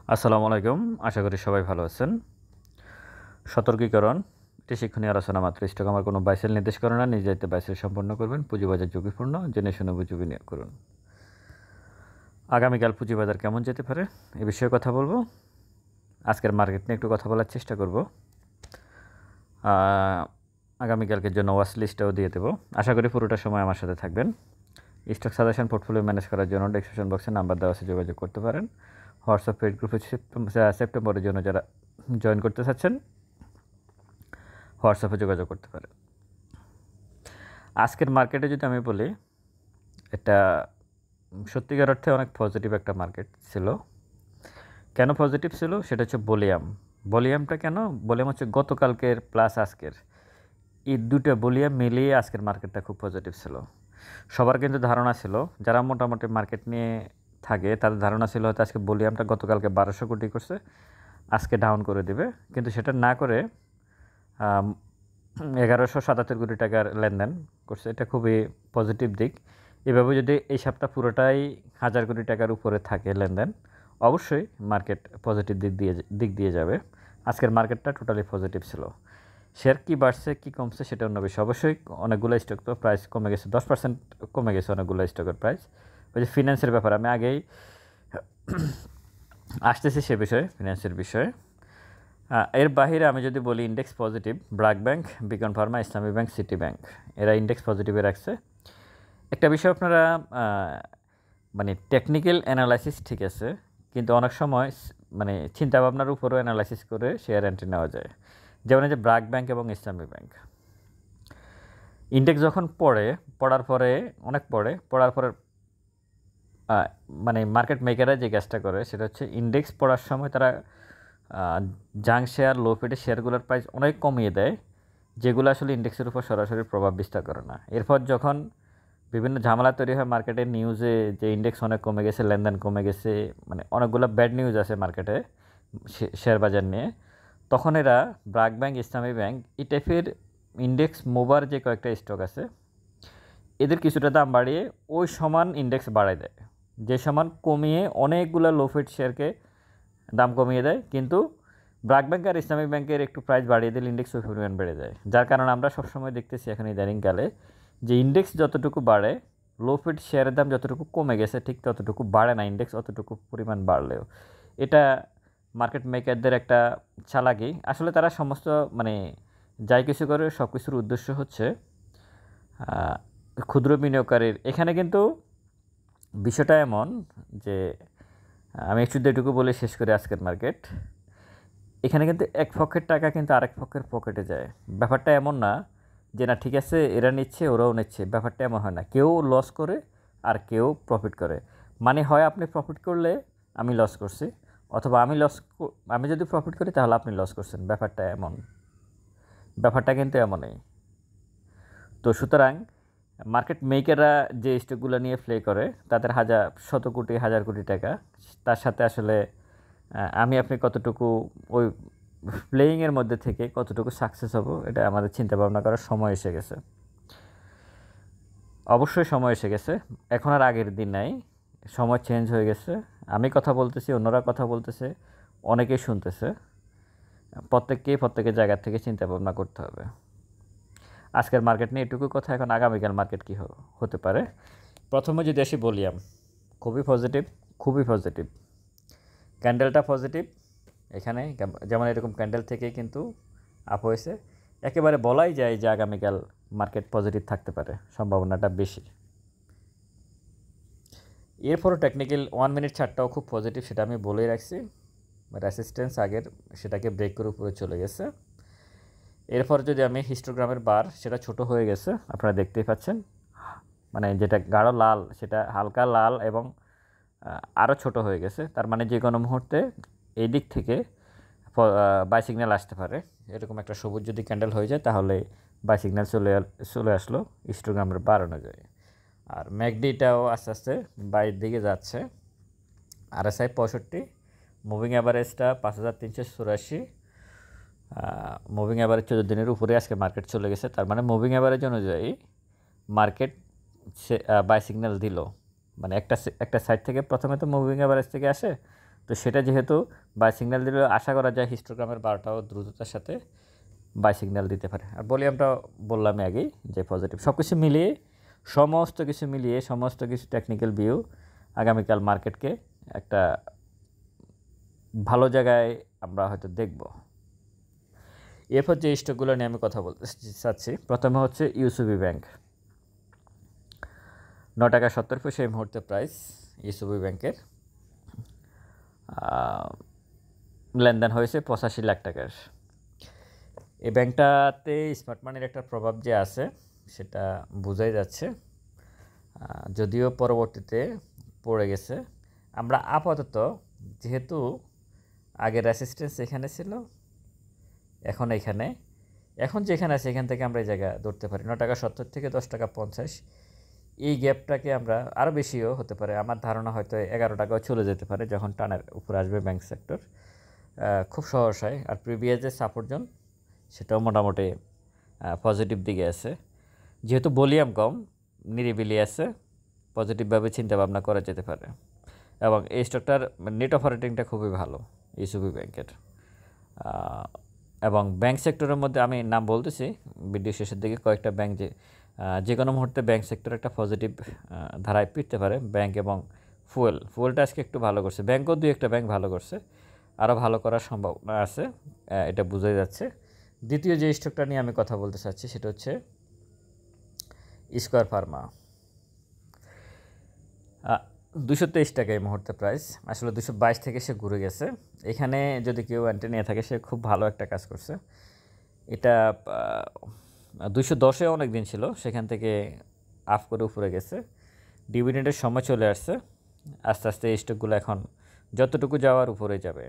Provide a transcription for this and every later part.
আসসালামু আলাইকুম। আশা করি সবাই ভালো আছেন। সতর্কীকরণ, এটি শিক্ষণীয় আলোচনা মাত্র। স্টক আমার কোনো বাই সেল নির্দেশ করে না। নিজ দায়িত্বে বাই সেল সম্পন্ন করবেন। পুঁজিবাজার ঝুঁকিপূর্ণ, জেনে শুনে বুঝে বিনিয়োগ করুন। আগামীকাল পুঁজিবাজার কেমন যেতে পারে এ বিষয়ে কথা বলবো। আজকের মার্কেট নিয়ে একটু কথা বলার চেষ্টা করব। আগামীকালকের জন্য ওয়াচ লিস্টটাও দিয়ে দেবো। আশা করি পুরোটা সময় আমার সাথে থাকবেন। স্টক সাজেশন পোর্টফোলিও ম্যানেজ করার জন্য ডেসক্রিপশন বক্সে নাম্বার দেওয়া আছে, যোগাযোগ করতে পারেন। হোয়াটসঅ্যাপ পেড গ্রুপে সেপ্টেম্বরের জন্য যারা জয়েন করতে চাচ্ছেন হোয়াটসঅ্যাপে যোগাযোগ করতে পারেন। আজকের মার্কেটে যদি আমি বলি, এটা সত্যিকার অর্থে অনেক পজিটিভ একটা মার্কেট ছিল। কেন পজিটিভ ছিল সেটা হচ্ছে ভলিউমটা কেন, ভলিউম হচ্ছে গতকালকের প্লাস আজকের, এই দুটো ভলিউম মিলিয়ে আজকের মার্কেটটা খুব পজিটিভ ছিল। সবার কিন্তু ধারণা ছিল, যারা মোটামুটি মার্কেট নিয়ে থাকে তাদের ধারণা ছিল হয়তো আজকে ভলিউমটা গতকালকে 1200 কোটি করছে, আজকে ডাউন করে দিবে, কিন্তু সেটা না করে 1177 কোটি টাকার লেনদেন করছে। এটা খুবই পজিটিভ দিক। এভাবে যদি এই সপ্তাহ পুরোটাই 1000 কোটি টাকার উপরে থাকে লেনদেন, অবশ্যই মার্কেট পজিটিভ দিক দিয়ে যাবে। আজকের মার্কেটটা টোটালি পজিটিভ ছিল। শেয়ার কি বাড়ছে কি কমছে সেটা অন্য বিষয়। অবশ্যই অনেকগুলো স্টক তো প্রাইস কমে গেছে, 10% কমে গেছে অনেকগুলো স্টকের প্রাইস। ওই যে ফিন্যান্সের ব্যাপার আমি আগেই আসতেছি সে বিষয়ে, ফিন্যান্সের বিষয়ে। এর বাহিরে আমি যদি বলি index positive, BRAC bank, Beacon Pharma, ইসলামী ব্যাংক, সিটি ব্যাংক, এরা ইন্ডেক্স পজিটিভে রাখছে। একটা বিষয় আপনারা মানে টেকনিক্যাল অ্যানালাইসিস ঠিক আছে, কিন্তু অনেক সময় মানে চিন্তাভাবনার উপরও অ্যানালাইসিস করে শেয়ার এন্ট্রি নেওয়া যায়। যেমন যে ব্র্যাক ব্যাংক এবং ইসলামী ব্যাংক, ইন্ডেক্স যখন পড়ার পরে মানে মার্কেট মেকাররা যে কাজটা করে সেটা হচ্ছে ইন্ডেক্স পড়ার সময় তারা জাঙ্ক শেয়ার, লো ফিডের শেয়ারগুলোর প্রাইস অনেক কমিয়ে দেয়, যেগুলো আসলে ইন্ডেক্সের উপর সরাসরি প্রভাব বিস্তার করে না। এরপর যখন বিভিন্ন ঝামেলা তৈরি হয় মার্কেটের নিউজে যে ইন্ডেক্স অনেক কমে গেছে, লেনদেন কমে গেছে, মানে অনেকগুলো ব্যাড নিউজ আছে মার্কেটে শেয়ার বাজার নিয়ে, তখন এরা ব্র্যাক ব্যাংক, ইসলামী ব্যাংক এই টাইপের ইন্ডেক্স মোবার যে কয়েকটা স্টক আছে এদের কিছুটা দাম বাড়িয়ে ওই সমান ইন্ডেক্স বাড়ায় দেয়, যে সমান কমিয়ে অনেকগুলো লো ফিড শেয়ারকে দাম কমিয়ে দেয়, কিন্তু ব্র্যাক ব্যাংক আর ইসলামিক ব্যাংকের একটু প্রাইস বাড়িয়ে দিলে ইন্ডেক্স ওই পরিমাণ বেড়ে যায়। যার কারণে আমরা সবসময় দেখতেছি এখন ইদানিংকালে যে ইন্ডেক্স যতটুকু বাড়ে, লো ফিড শেয়ারের দাম যতটুকু কমে গেছে ঠিক ততটুকু বাড়ে না ইন্ডেক্স অতটুকু পরিমাণ বাড়লেও। এটা মার্কেট মেকারদের একটা চালাকি। আসলে তারা সমস্ত মানে যাই কিছু করে সব কিছুর উদ্দেশ্য হচ্ছে ক্ষুদ্র বিনিয়োগকারীর। এখানে কিন্তু বিষয়টা এমন যে আমি একটু এটুকু বলে শেষ করি আজকের মার্কেট। এখানে কিন্তু এক পক্ষের টাকা কিন্তু আরেক পক্ষের পকেটে যায়। ব্যাপারটা এমন না যে না ঠিক আছে এরা নিচ্ছে ওরাও নিচ্ছে, ব্যাপারটা এমন হয় না। কেউ লস করে আর কেউ প্রফিট করে। মানে হয় আপনি প্রফিট করলে আমি লস করছি, অথবা আমি যদি প্রফিট করি তাহলে আপনি লস করছেন। ব্যাপারটা কিন্তু এমনই। তো সুতরাং মার্কেট মেকাররা যে স্টকগুলো নিয়ে প্লে করে তাদের শত কোটি হাজার কোটি টাকা, তার সাথে আসলে আমি আপনি কতটুকু ওই প্লেয়িংয়ের মধ্যে থেকে কতটুকু সাকসেস হব এটা আমাদের চিন্তা ভাবনা করার সময় এসে গেছে। অবশ্যই সময় এসে গেছে, এখন আর আগের দিন নাই, সময় চেঞ্জ হয়ে গেছে। আমি কথা বলতেছি, অন্যরা কথা বলতেছে, অনেকেই শুনতেছে। প্রত্যেকের জায়গা থেকে চিন্তা ভাবনা করতে হবে। আজকের মার্কেট নিয়ে এটুকু কথা। এখন আগামীকাল মার্কেট কী হতে পারে। প্রথমে যদি আসি ভলিউম, খুবই পজিটিভ। ক্যান্ডেলটা পজিটিভ, এখানে যেমন এরকম ক্যান্ডেল থেকেই কিন্তু আপ হয়েছে। একেবারে বলাই যায় যে আগামীকাল মার্কেট পজিটিভ থাকতে পারে, সম্ভাবনাটা বেশি। এরপরও টেকনিক্যাল 1 মিনিট চার্টটাও খুব পজিটিভ, সেটা আমি বলেই রাখছি। রেসিস্ট্যান্স আগের সেটাকে ব্রেক করে উপরে চলে গেছে। এরপর যদি আমি হিস্টোগ্রামের বার, সেটা ছোট হয়ে গেছে আপনারা দেখতেই পাচ্ছেন, মানে যেটা গাঢ় লাল সেটা হালকা লাল এবং আরও ছোট হয়ে গেছে। তার মানে যে কোনো মুহূর্তে এই দিক থেকে বাই সিগন্যাল আসতে পারে। এরকম একটা সবুজ যদি ক্যান্ডেল হয়ে যায় তাহলে বাই সিগন্যাল চলে আসলো হিস্টোগ্রামের বার অনুযায়ী। আর ম্যাকডিটাও আস্তে আস্তে বাইরের দিকে যাচ্ছে। RSI 65, মুভিং অ্যাভারেজটা 5384, মুভিং অ্যাভারেজ 14 দিনের উপরে আজকে মার্কেট চলে গেছে। তার মানে মুভিং অ্যাভারেজ অনুযায়ী মার্কেট বাই সিগন্যাল দিল। মানে একটা সাইড থেকে প্রথমে তো মুভিং অ্যাভারেজ থেকে আসে, তো সেটা যেহেতু বাই সিগন্যাল দিলে আশা করা যায় হিস্টোগ্রামের বারোটাও দ্রুততার সাথে বাই সিগন্যাল দিতে পারে। আর ভলিউমটা বললামই আগেই যে পজিটিভ। সব কিছু মিলিয়ে সমস্ত কিছু টেকনিক্যাল ভিউ আগামীকাল মার্কেটকে একটা ভালো জায়গায় আমরা হয়তো দেখব। এরপর যে স্টকগুলো নিয়ে আমি কথা বলতে চাচ্ছি, প্রথমে হচ্ছে ইউসিবি ব্যাংক। 9.70 এই মুহূর্তে প্রাইস ইউসিবি ব্যাংকের। লেনদেন হয়েছে 85 লাখ টাকার। এই ব্যাংকটাতে স্মার্ট মানির একটা প্রভাব যে আছে সেটা বোঝাই যাচ্ছে, যদিও পরবর্তীতে পড়ে গেছে। আমরা আপাতত যেহেতু আগে রেসিস্টেন্স এখানে ছিল, এখন যেখানে আছে এখান থেকে আমরা এই জায়গা ধরতে পারি 9.70 থেকে 10.50। এই গ্যাপটাকে আমরা আরও বেশিও হতে পারে, আমার ধারণা হয়তো 11 টাকাও চলে যেতে পারে যখন টানের উপরে আসবে ব্যাংক সেক্টর, খুব সহজ হয়। আর প্রিভিয়াস যে সাপোর্ট জোন সেটাও মোটামুটি পজিটিভ দিকে আছে, যেহেতু ভলিউম কম নিরিবিলি আছে, পজিটিভভাবে চিন্তাভাবনা করা যেতে পারে। এবং এই স্টকটার নেট অপারেটিংটা খুবই ভালো ইউসিবি ব্যাংকের। এবং ব্যাংক সেক্টরের মধ্যে আমি নাম বলতেছি ভিডিও শেষের দিকে, কয়েকটা ব্যাংক যে কোনো মুহূর্তে ব্যাংক সেক্টর একটা পজিটিভ ধারায় ফিরতে পারে। ব্যাংক এবং ফুয়েলটা আজকে একটু ভালো করছে, ব্যাংকও দুই একটা ব্যাংক ভালো করছে, আরও ভালো করার সম্ভাবনা আছে, এটা বোঝাই যাচ্ছে। দ্বিতীয় যে স্টকটা নিয়ে আমি কথা বলতে চাচ্ছি সেটা হচ্ছে স্কয়ার ফার্মা। 223 টাকা এই মুহূর্তে প্রাইস, আসলে 222 থেকে সে ঘুরে গেছে। এখানে যদি কেউ এন্ট্রি নিয়ে থাকে সে খুব ভালো একটা কাজ করছে। এটা 210-এ অনেক দিন ছিল, সেখান থেকে আপ করে উপরে গেছে, ডিভিডেন্ডের সময় চলে আসছে। আস্তে আস্তে এই স্টকগুলো এখন যতটুকু যাওয়ার উপরে যাবে,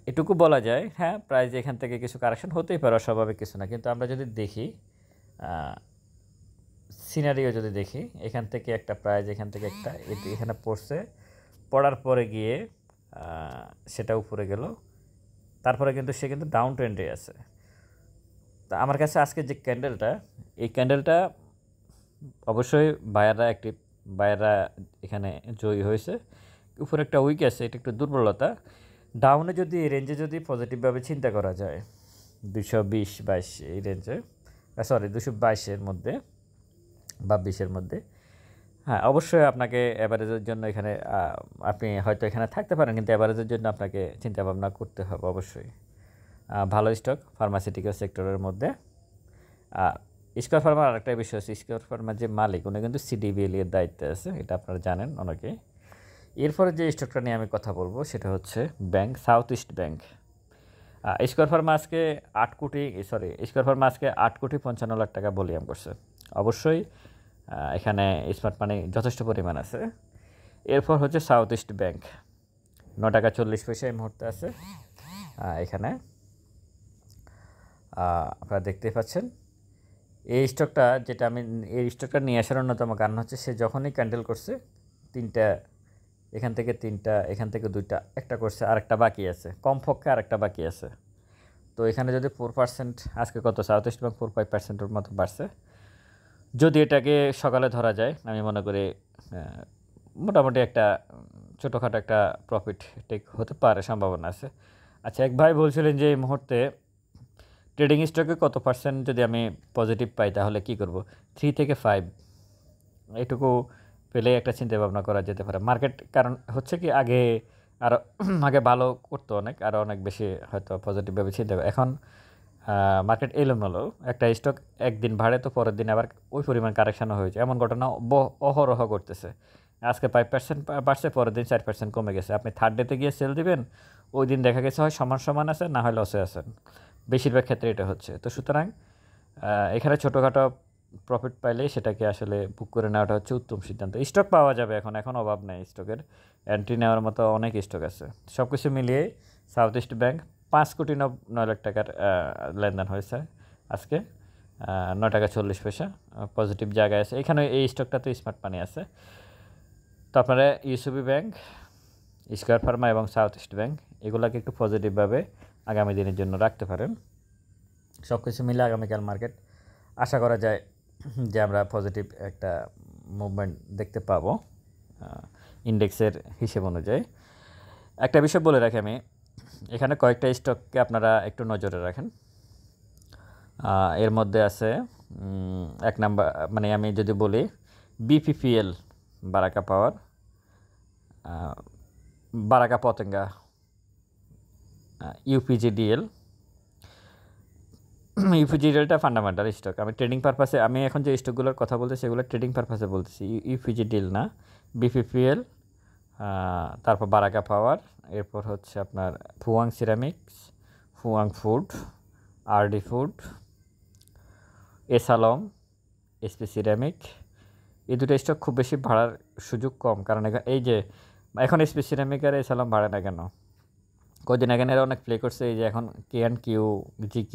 এটুকু বলা যায়। হ্যাঁ, প্রাইস এখান থেকে কিছু কারেকশন হতেই পারে, অস্বাভাবিক কিছু না। কিন্তু আমরা যদি দেখি সিনারিও যদি দেখি, এখান থেকে একটা প্রাইস, এখান থেকে একটা এখানে পড়ছে, পড়ার পরে গিয়ে সেটা উপরে গেল, তারপরে কিন্তু সে কিন্তু ডাউন ট্রেন্ডে আছে। তা আমার কাছে আজকে যে ক্যান্ডেলটা, এই ক্যান্ডেলটা অবশ্যই বায়াররা এখানে জয়ী হয়েছে। উপরে একটা উইক আছে, এটা একটু দুর্বলতা। ডাউনে যদি এই রেঞ্জে যদি পজিটিভভাবে চিন্তা করা যায় 220-22 এই রেঞ্জে, 222-এর মধ্যে বা 20-এর মধ্যে, হ্যাঁ অবশ্যই আপনাকে অ্যাভারেজের জন্য এখানে আপনি হয়তো এখানে থাকতে পারেন, কিন্তু অ্যাভারেজের জন্য আপনাকে চিন্তাভাবনা করতে হবে অবশ্যই। ভালো স্টক ফার্মাসিউটিক্যাল সেক্টরের মধ্যে। স্কয়ার ফার্মার আরেকটা বিষয় আছে, স্কয়ার ফার্মার যে মালিক উনি কিন্তু সিডিবিএল এর দায়িত্বে আছে, এটা আপনারা জানেন অনেকে। এরপরে যে স্টকটা নিয়ে আমি কথা বলবো সেটা হচ্ছে south east bank. Square Pharma আজকে 8 কোটি 55 লাখ টাকা ভলিউম করছে। অবশ্যই এখানে স্মার্ট মানি যথেষ্ট পরিমাণ আছে। এরপর হচ্ছে সাউথ ইস্ট ব্যাংক, 9.40 এই মুহূর্তে আছে। এখানে আপনারা দেখতেই পাচ্ছেন এই স্টকটা নিয়ে আসার অন্যতম কারণ হচ্ছে সে যখনই ক্যান্ডেল করছে তিনটা, এখান থেকে দুইটা, একটা করছে, আরেকটা বাকি আছে, কমপক্ষে আরেকটা বাকি আছে। তো এখানে যদি 4%, আজকে কত সাউথ ইস্ট ব্যাংক 4-5%-এর মতো বাড়ছে। যদি এটাকে সকালে ধরা যায়, আমি মনে করি মোটামুটি একটা ছোটোখাটো একটা প্রফিট টেক হতে পারে, সম্ভাবনা আছে। আচ্ছা, এক ভাই বলছিলেন যে এই মুহূর্তে ট্রেডিং স্টকে কত পার্সেন্ট যদি আমি পজিটিভ পাই তাহলে কি করব? 3 থেকে 5 এটুকু পেলে একটা চিন্তা ভাবনা করা যেতে পারে। মার্কেট কারণ হচ্ছে কি আগে ভালো করতো আরও অনেক বেশি হয়তো পজিটিভভাবে চিন্তা করে। এখন মার্কেট এলোমেলো, একটা স্টক একদিন বাড়ে তো পরের দিন আবার ওই পরিমাণ কারেকশানও হয়েছে, এমন ঘটনা অহরহ করতেছে। আজকে 5% বাড়ছে, পরের দিন 4% কমে গেছে। আপনি থার্ড ডেতে গিয়ে সেল দিবেন, ওই দিন দেখা গেছে হয় সমান আছে, না হয় লসে আছেন। বেশিরভাগ ক্ষেত্রে এটা হচ্ছে। তো সুতরাং এখানে ছোটোখাটো প্রফিট পাইলেই সেটাকে আসলে বুক করে নেওয়াটা হচ্ছে উত্তম সিদ্ধান্ত। স্টক পাওয়া যাবে, এখন অভাব নেই স্টকের, এন্ট্রি নেওয়ার মতো অনেক স্টক আছে। সব কিছু মিলিয়ে সাউথ ইস্ট ব্যাংক 5.9 লাখ টাকার লেনদেন হয়েছে আজকে, 9.40 পজিটিভ জায়গায় আছে। এখানে এই স্টকটাতে স্মার্ট মানি আছে। তো আপনারা ইউসিবি ব্যাংক, স্কয়ার ফার্মা এবং সাউথ ইস্ট ব্যাংক এগুলোকে একটু পজিটিভভাবে আগামী দিনের জন্য রাখতে পারেন। সব কিছু মিলে আগামীকাল মার্কেট আশা করা যায় যে আমরা পজিটিভ একটা মুভমেন্ট দেখতে পাবো। ইন্ডেক্সের হিসেব অনুযায়ী। একটা বিষয় বলে রাখি আমি, এখানে কয়েকটা স্টককে আপনারা একটু নজরে রাখেন। এর মধ্যে আছে এক নাম্বার, মানে আমি যদি বলি BPPL, Baraka power, Baraka Patenga, UPGDL. ইউপিজিডিএলটা ফান্ডামেন্টাল স্টক। আমি ট্রেডিং পারপাসে, আমি এখন যে স্টকগুলোর কথা বলতেছি সেগুলো ট্রেডিং পারপাসে বলতেছি। ইউপিজিডিএল না, বিপিপিএল, তারপর বারাকা পাওয়ার, এরপর হচ্ছে আপনার Fuwang ceramics, Fuwang food, RD food, এসালম, এসপি সিরামিক। এই দুটো স্টক খুব বেশি ভাড়ার সুযোগ কম, কারণ এই যে এখন এসপি সিরামিক আর এসালম ভাড়ে না কেন? কদিন আগে এরা অনেক প্লে করছে, এই যে এখন KNQ, GQ,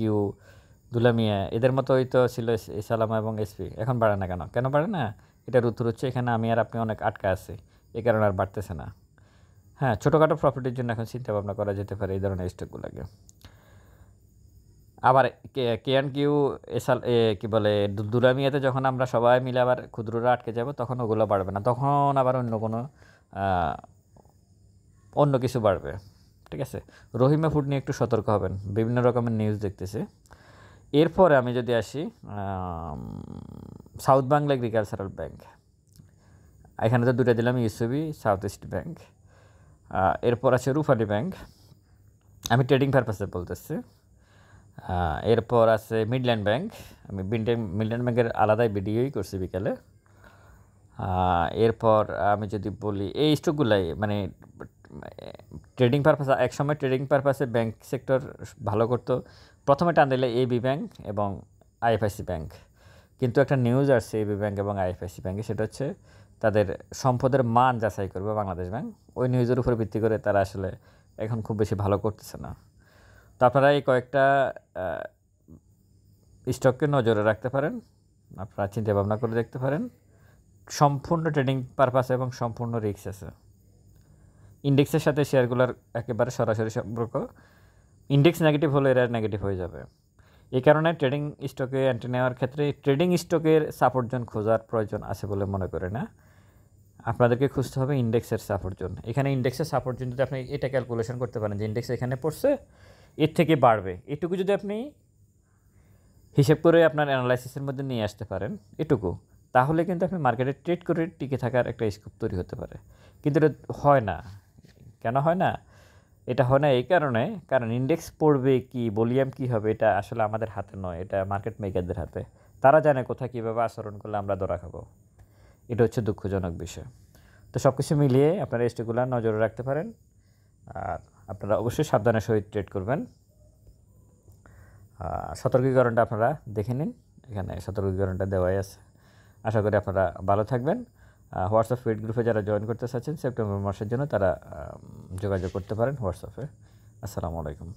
দুলামিয়া, এদের মতোই তো ছিল এসালাম এবং এসপি, এখন বাড়ে না কেন? কেন বাড়ে না? এটা রুথুর হচ্ছে এখানে আমি আর আপনি অনেক আটকা আছে, এই কারণে আর বাড়তেছে না। হ্যাঁ, ছোটোখাটো প্রফিটের জন্য এখন চিন্তা ভাবনা করা যেতে পারে এই ধরনের স্টকগুলোকে। আবার KNQ, কি বলে দুলামিয়াতে যখন আমরা সবাই মিলে আবার ক্ষুদ্ররা আটকে যাব, তখন ওগুলো বাড়বে না, তখন আবার অন্য কিছু বাড়বে। ঠিক আছে, রহিমা ফুড নিয়ে একটু সতর্ক হবেন, বিভিন্ন রকমের নিউজ দেখতেছে। এরপরে আমি যদি আসি সাউথ বাংলা এগ্রিকালচারাল ব্যাংক, এখানে তো দুটো দিলাম, ইউসিবি, সাউথ ইস্ট ব্যাংক। এরপর আছে রূপালী ব্যাংক, আমি ট্রেডিং পারপাসে বলতেছি। এরপর আছে মিডল্যান্ড ব্যাংক, আমি মিডল্যান্ড ব্যাংকের আলাদাই ভিডিওই করছি বিকালে। এরপর আমি যদি বলি এই স্টকগুলাই মানে ট্রেডিং পারপাসে, একসময় ট্রেডিং পারপাসে ব্যাংক সেক্টর ভালো করতো, প্রথমে টান দিলে এবি ব্যাংক এবং আইএফআইসি ব্যাংক। কিন্তু একটা নিউজ আসছে এবি ব্যাংক এবং আইএফআইসি ব্যাংকে, সেটা হচ্ছে তাদের সম্পদের মান যাচাই করবে বাংলাদেশ ব্যাংক। ওই নিউজের উপর ভিত্তি করে তারা আসলে এখন খুব বেশি ভালো করতেছে না। তো আপনারা এই কয়েকটা স্টককে নজরে রাখতে পারেন, আপনারা চিন্তা ভাবনা করে দেখতে পারেন। সম্পূর্ণ ট্রেডিং পারপাস এবং সম্পূর্ণ রিস্ক আছে। ইন্ডেক্সের সাথে শেয়ারগুলোর একেবারে সরাসরি সম্পর্ক। ইন্ডেক্স নেগেটিভ হলে এরা নেগেটিভ হয়ে যাবে। এই কারণে ট্রেডিং স্টকে এন্ট্রি নেওয়ার ক্ষেত্রে ট্রেডিং স্টকের সাপোর্ট জোন খোঁজার প্রয়োজন আছে বলে মনে করে না, আপনাদেরকে খুঁজতে হবে ইন্ডেক্সের সাপোর্ট জোন। এখানে ইন্ডেক্সের সাপোর্ট জোন যদি আপনি এটা ক্যালকুলেশন করতে পারেন যে ইন্ডেক্স এখানে পড়ছে, এর থেকে বাড়বে, এটুকু যদি আপনি হিসেব করে আপনার অ্যানালাইসিসের মধ্যে নিয়ে আসতে পারেন এটুকু, তাহলে কিন্তু আপনি মার্কেটে ট্রেড করে টিকে থাকার একটা স্কোপ তৈরি হতে পারে। কিন্তু এটা হয় না। কেন হয় না? এটা হয় না এই কারণে, কারণ ইন্ডেক্স পড়বে কি, ভলিউম কী হবে, এটা আসলে আমাদের হাতে নয়, এটা মার্কেট মেকারদের হাতে। তারা জানে কোথায় কীভাবে আচরণ করলে আমরা ধরা খাবো। এটা হচ্ছে দুঃখজনক বিষয়। তো সব কিছু মিলিয়ে আপনারা স্টকগুলো নজরে রাখতে পারেন, আর আপনারা অবশ্যই সাবধানের সহিত ট্রেড করবেন। সতর্কীকরণটা আপনারা দেখে নিন, এখানে সতর্কীকরণটা দেওয়াই আছে। আশা করি আপনারা ভালো থাকবেন। হোয়াটসঅ্যাপ ফিড গ্রুপে যারা জয়েন করতে চাচ্ছেন সেপ্টেম্বর মাসের জন্য, তারা যোগাযোগ করতে পারেন হোয়াটসঅ্যাপে। আসসালামু আলাইকুম।